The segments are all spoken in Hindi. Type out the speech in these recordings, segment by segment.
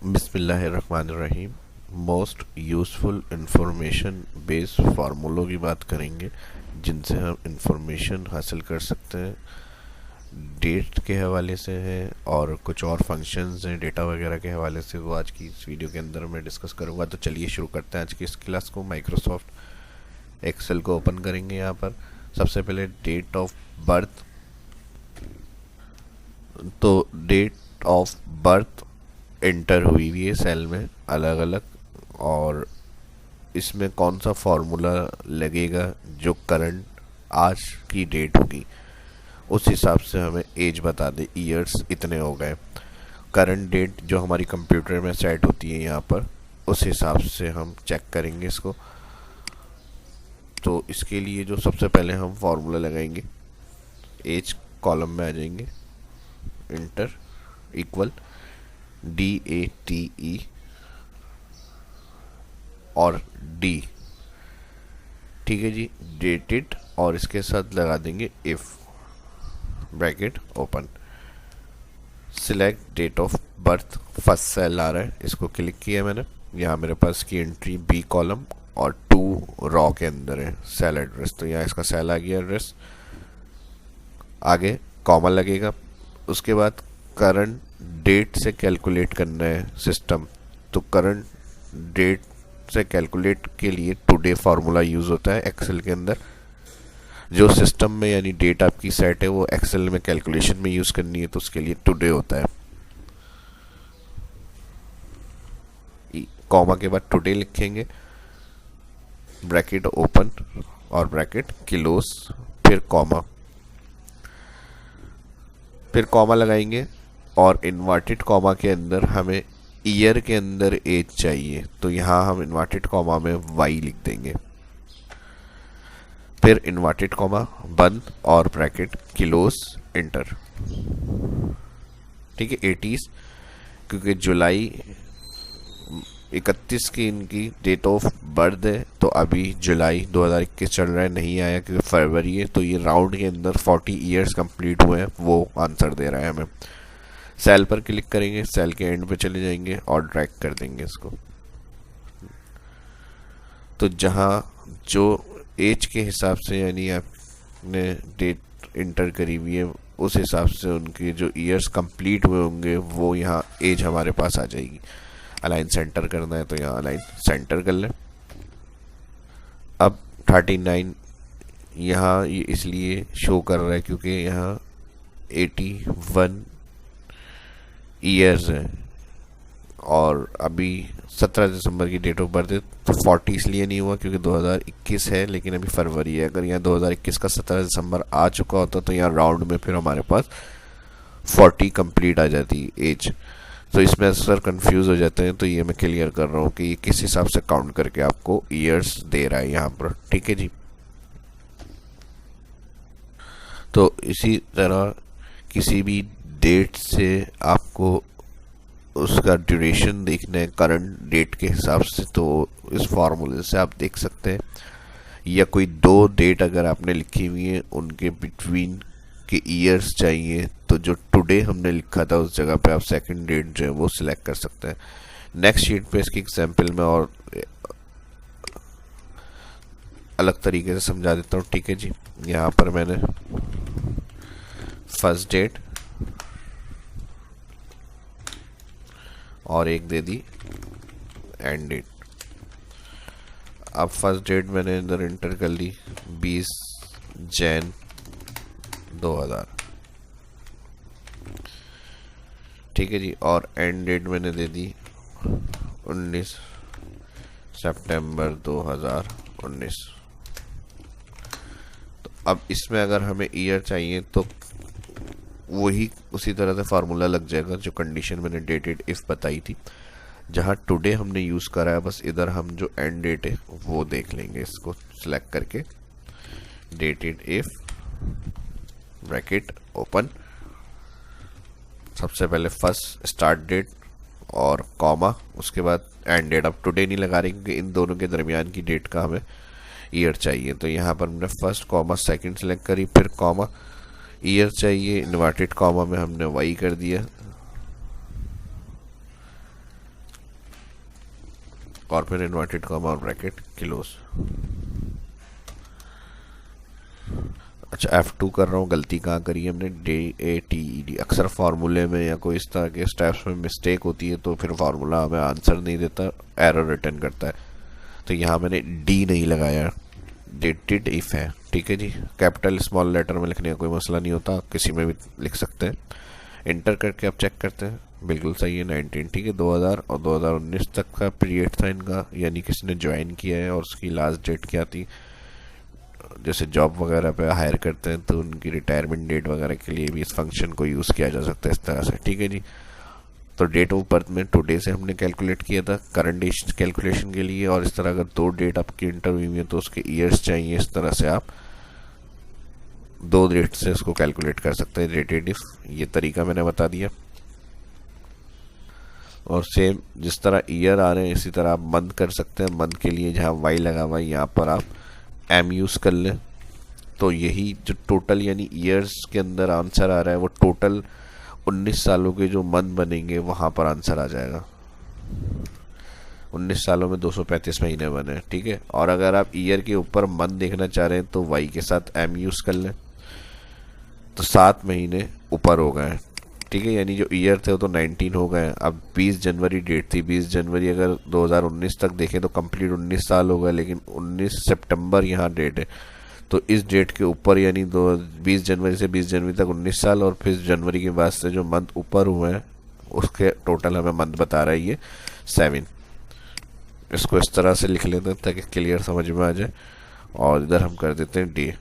बिस्मिल्लाहिर्रहमानिर्रहीम। मोस्ट यूज़फुल इंफॉर्मेशन बेस्ड फार्मूलों की बात करेंगे जिनसे हम इंफॉर्मेशन हासिल कर सकते हैं। डेट के हवाले से हैं और कुछ और फंक्शंस हैं डेटा वगैरह के हवाले से, वो आज की इस वीडियो के अंदर मैं डिस्कस करूंगा। तो चलिए शुरू करते हैं आज की इस क्लास को। माइक्रोसॉफ्ट एक्सेल को ओपन करेंगे। यहाँ पर सबसे पहले डेट ऑफ बर्थ, तो डेट ऑफ बर्थ एंटर हुई हुई है सेल में अलग अलग, और इसमें कौन सा फॉर्मूला लगेगा जो करंट आज की डेट होगी, उस हिसाब से हमें एज बता दे। ईयर्स इतने हो गए, करंट डेट जो हमारी कंप्यूटर में सेट होती है यहाँ पर, उस हिसाब से हम चेक करेंगे इसको। तो इसके लिए जो सबसे पहले हम फॉर्मूला लगाएंगे, एज कॉलम में आ जाएंगे, इंटर इक्वल DATE और D, ठीक है जी, डेटेड, और इसके साथ लगा देंगे if bracket open. Select date of birth, first cell आ रहा है, इसको क्लिक किया मैंने। यहाँ मेरे पास की एंट्री B कॉलम और 2 रॉ के अंदर है सेल एड्रेस, तो यहाँ इसका सेल आ गया एड्रेस। आगे कॉमा लगेगा, उसके बाद करंट डेट से कैलकुलेट करना है सिस्टम। तो करंट डेट से कैलकुलेट के लिए टुडे फार्मूला यूज होता है एक्सेल के अंदर। जो सिस्टम में यानी डेट आपकी सेट है वो एक्सेल में कैलकुलेशन में यूज करनी है, तो उसके लिए टुडे होता है। कॉमा के बाद टुडे लिखेंगे, ब्रैकेट ओपन और ब्रैकेट क्लोज, फिर कॉमा, फिर कॉमा लगाएंगे और इन्वर्टेड कॉमा के अंदर हमें ईयर के अंदर एज चाहिए, तो यहाँ हम इन्वर्टेड कॉमा में y लिख देंगे। फिर इन्वर्टेड कॉमा बंद और ब्रैकेट क्लोज, इंटर। ठीक है, 80s, क्योंकि जुलाई 31 की इनकी डेट ऑफ बर्थ है, तो अभी जुलाई 2021 चल रहा है, नहीं आया क्योंकि फरवरी है, तो ये राउंड के अंदर 40 ईयर्स कंप्लीट हुए हैं, वो आंसर दे रहा है हमें। सेल पर क्लिक करेंगे, सेल के एंड पे चले जाएंगे और ड्रैग कर देंगे इसको। तो जहाँ जो एज के हिसाब से यानी आपने डेट इंटर करी हुई है, उस हिसाब से उनके जो ईयर्स कंप्लीट हुए होंगे वो यहाँ एज हमारे पास आ जाएगी। अलाइन सेंटर करना है तो यहाँ अलाइन सेंटर कर लें। अब 39 यहाँ ये इसलिए शो कर रहा है क्योंकि यहाँ 81 ईयर्स है और अभी 17 दिसंबर की डेट ऑफ बर्थ है, तो 40 इसलिए नहीं हुआ क्योंकि 2021 है, लेकिन अभी फरवरी है। अगर यहाँ 2021 का 17 दिसंबर आ चुका होता तो यहाँ राउंड में फिर हमारे पास 40 कंप्लीट आ जाती एज। तो इसमें अक्सर कंफ्यूज हो जाते हैं, तो ये मैं क्लियर कर रहा हूँ कि ये किस हिसाब से काउंट करके आपको ईयर्स दे रहा है यहाँ पर। ठीक है जी, तो इसी तरह किसी भी डेट से आपको उसका ड्यूरेशन देखना है करंट डेट के हिसाब से, तो इस फार्मूले से आप देख सकते हैं। या कोई 2 डेट अगर आपने लिखी हुई है उनके बिटवीन के ईयर्स चाहिए, तो जो टुडे हमने लिखा था उस जगह पे आप सेकंड डेट जो है वो सिलेक्ट कर सकते हैं। नेक्स्ट शीट पे इसकी एग्जांपल में और अलग तरीके से समझा देता हूँ। ठीक है जी, यहाँ पर मैंने फर्स्ट डेट और एक दे दी एंड डेट। अब फर्स्ट डेट मैंने इधर इंटर कर ली 20 जैन 2000, ठीक है जी, और एंड डेट मैंने दे दी 19 सितंबर 2019। तो अब इसमें अगर हमें ईयर चाहिए तो वही उसी तरह से फार्मूला लग जाएगा जो कंडीशन मैंने डेटेड इफ बताई थी। जहाँ टुडे हमने यूज़ करा है, बस इधर हम जो एंड डेट है वो देख लेंगे। इसको सिलेक्ट करके डेटेड इफ ब्रैकेट ओपन, सबसे पहले फर्स्ट स्टार्ट डेट और कॉमा, उसके बाद एंड डेट। अब टुडे नहीं लगा रही क्योंकि इन दोनों के दरमियान की डेट का हमें ईयर चाहिए, तो यहाँ पर हमने फर्स्ट कॉमा सेकंड सेलेक्ट करी, फिर कॉमा, ईयर चाहिए, इन्वर्टेड कॉमा में हमने वाई कर दिया, और फिर इन्वर्टेड कॉमा और ब्रैकेट क्लोज। अच्छा, F2 कर रहा हूँ, गलती कहाँ करी है हमने, DATED। अक्सर फार्मूले में या कोई इस तरह के स्टेप्स में मिस्टेक होती है तो फिर फार्मूला हमें आंसर नहीं देता, एरर रिटर्न करता है। तो यहाँ मैंने D नहीं लगाया, डेटेड इफ है, ठीक है जी। कैपिटल स्मॉल लेटर में लिखने का कोई मसला नहीं होता, किसी में भी लिख सकते हैं। इंटर करके आप चेक करते हैं, बिल्कुल सही है 19, ठीक है। 2000 और 2019 तक का पीरियड था इनका, यानी किसी ने ज्वाइन किया है और उसकी लास्ट डेट क्या थी। जैसे जॉब वगैरह पे हायर करते हैं तो उनकी रिटायरमेंट डेट वगैरह के लिए भी इस फंक्शन को यूज़ किया जा सकता है इस तरह से, ठीक है जी। तो डेट ऑफ बर्थ में टुडे से हमने कैलकुलेट किया था करंट डेट कैलकुलेशन के लिए, और इस तरह अगर 2 डेट आपकी इंटरव्यू में है तो उसके ईयर्स चाहिए, इस तरह से आप 2 डेट से उसको कैलकुलेट कर सकते हैं डेटेड इफ। ये तरीका मैंने बता दिया। और सेम जिस तरह ईयर आ रहे हैं इसी तरह आप मंथ कर सकते हैं। मंथ के लिए जहाँ वाई लगा हुआ है यहाँ पर आप एम यूज़ कर लें, तो यही जो टोटल यानी ईयर्स के अंदर आंसर आ रहा है वो टोटल 19 सालों के जो मंथ बनेंगे वहाँ पर आंसर आ जाएगा। 19 सालों में 235 महीने बने, ठीक है। और अगर आप ईयर के ऊपर मंथ देखना चाह रहे हैं तो वाई के साथ एम यूज़ कर लें, तो 7 महीने ऊपर हो गए, ठीक है। यानी जो ईयर थे वो तो 19 हो गए। अब 20 जनवरी डेट थी, 20 जनवरी अगर 2019 तक देखें तो कंप्लीट 19 साल हो गए, लेकिन 19 सितंबर यहाँ डेट है, तो इस डेट के ऊपर यानी 20 जनवरी से 20 जनवरी तक 19 साल, और फिर जनवरी के बाद से जो मंथ ऊपर हुए हैं उसके टोटल हमें मंथ बता रहा है ये 7। इसको इस तरह से लिख लेते हैं ताकि क्लियर समझ में आ जाए, और इधर हम कर देते हैं डे।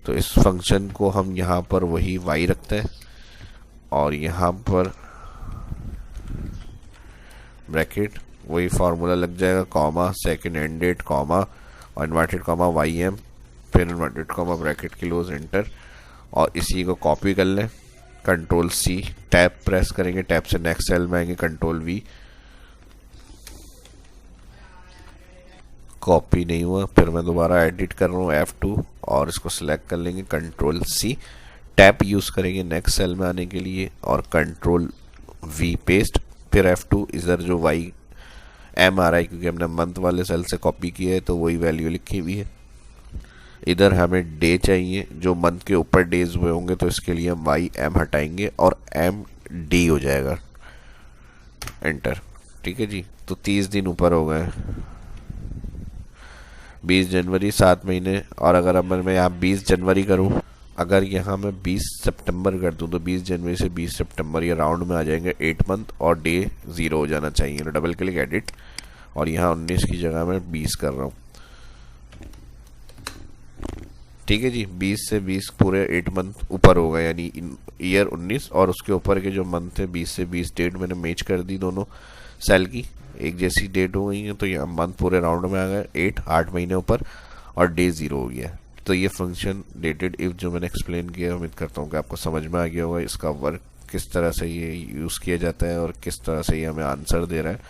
तो इस फंक्शन को हम यहाँ पर वही वाई रखते हैं, और यहाँ पर ब्रैकेट वही फार्मूला लग जाएगा, comma second and date comma और इन्वर्टेड कॉमा वाई एम, फिर inverted comma bracket close, enter. और इसी को कॉपी कर लें, कंट्रोल सी, टैब प्रेस करेंगे, टैब से नेक्स्ट सेल में आएंगे, कंट्रोल वी, कॉपी नहीं हुआ, फिर मैं दोबारा एडिट कर रहा हूँ F2 और इसको सिलेक्ट कर लेंगे, कंट्रोल सी, टैप यूज़ करेंगे नेक्स्ट सेल में आने के लिए, और कंट्रोल वी पेस्ट, फिर F2। इधर जो वाई एम आ रहा है क्योंकि हमने मंथ वाले सेल से कॉपी किया है तो वही वैल्यू लिखी हुई है। इधर हमें डे चाहिए, जो मंथ के ऊपर डेज हुए होंगे तो इसके लिए हम वाई एम हटाएंगे और एम डी हो जाएगा, एंटर, ठीक है जी। तो 30 दिन ऊपर हो गए, 20 जनवरी 7 महीने। और अगर अब मैं यहाँ 20 जनवरी करूँ, अगर यहाँ मैं 20 सितंबर कर दूँ तो 20 जनवरी से 20 सितंबर ये राउंड में आ जाएंगे 8 मंथ, और डे 0 हो जाना चाहिए। तो डबल क्लिक एडिट, और यहाँ 19 की जगह मैं 20 कर रहा हूँ, ठीक है जी। 20 से 20 पूरे 8 मंथ ऊपर हो गए, यानी ईयर 19 और उसके ऊपर के जो मंथ थे 20 से 20 डेट मैंने मैच कर दी, दोनों सेल की एक जैसी डेट हो गई है, तो यहाँ मंथ पूरे राउंड में आ गए 8 महीने ऊपर, और डे 0 हो गया। तो ये फंक्शन डेटेड इफ जो मैंने एक्सप्लेन किया, उम्मीद करता हूँ कि आपको समझ में आ गया होगा इसका वर्क किस तरह से ये यूज़ किया जाता है और किस तरह से ये हमें आंसर दे रहा है।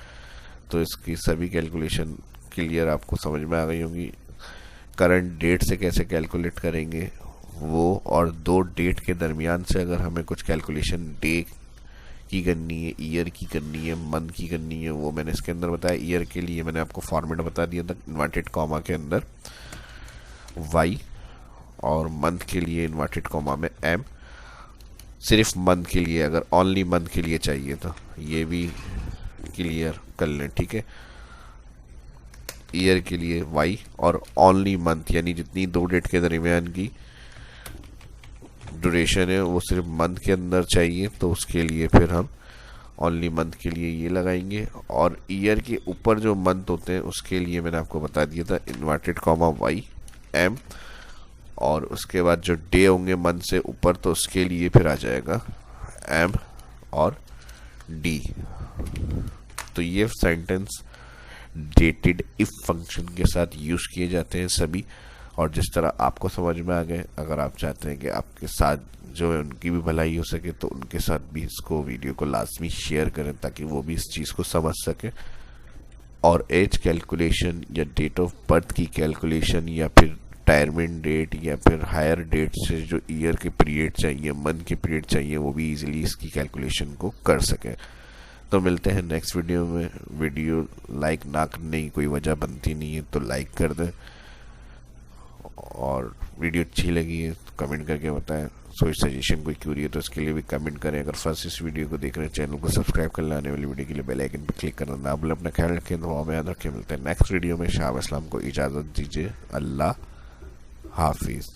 तो इसकी सभी कैलकुलेशन क्लियर आपको समझ में आ गई होंगी। करंट डेट से कैसे कैलकुलेट करेंगे वो, और 2 डेट के दरमियान से अगर हमें कुछ कैलकुलेशन डे की करनी है, ईयर की करनी है, मंथ की करनी है, वो मैंने इसके अंदर बताया। ईयर के लिए मैंने आपको फॉर्मेट बता दिया था इन्वर्टेड कॉमा के अंदर वाई, और मंथ के लिए इन्वर्टेड कॉमा में एम। सिर्फ मंथ के लिए, अगर ओनली मंथ के लिए चाहिए तो ये भी क्लियर कर लें, ठीक है। ईयर के लिए वाई, और ओनली मंथ यानी जितनी 2 डेट के दरमियान की ड्यूरेशन है वो सिर्फ मंथ के अंदर चाहिए, तो उसके लिए फिर हम ओनली मंथ के लिए ये लगाएंगे। और ईयर के ऊपर जो मंथ होते हैं उसके लिए मैंने आपको बता दिया था इन्वर्टेड कॉमा वाई एम, और उसके बाद जो डे होंगे मंथ से ऊपर तो उसके लिए फिर आ जाएगा एम और डी। तो ये सेंटेंस डेटेड इफ फंक्शन के साथ यूज़ किए जाते हैं सभी। और जिस तरह आपको समझ में आ गए, अगर आप चाहते हैं कि आपके साथ जो है उनकी भी भलाई हो सके तो उनके साथ भी इसको वीडियो को लाजमी शेयर करें ताकि वो भी इस चीज़ को समझ सके। और एज कैलकुलेशन या डेट ऑफ बर्थ की कैलकुलेशन या फिर रिटायरमेंट डेट या फिर हायर डेट से जो ईयर के पीरियड चाहिए, मंथ के पीरियड चाहिए, वो भी इजीली इसकी कैलकुलेशन को कर सकें। तो मिलते हैं नेक्स्ट वीडियो में। वीडियो लाइक ना करने की कोई वजह बनती नहीं है, तो लाइक कर दें, और वीडियो अच्छी लगी है तो कमेंट करके बताएं। कोई सजेशन, कोई क्यूरी है तो इसके लिए भी कमेंट करें। अगर फर्स्ट इस वीडियो को देख रहे हैं, चैनल को सब्सक्राइब कर लें, आने वाली वीडियो के लिए बेल आइकन पर क्लिक करना ना भूलें। अपना ख्याल रखें, दुआ में याद रखें। मिलते हैं नेक्स्ट वीडियो में। शाह इस्लाम को इजाज़त दीजिए। अल्लाह हाफिज़।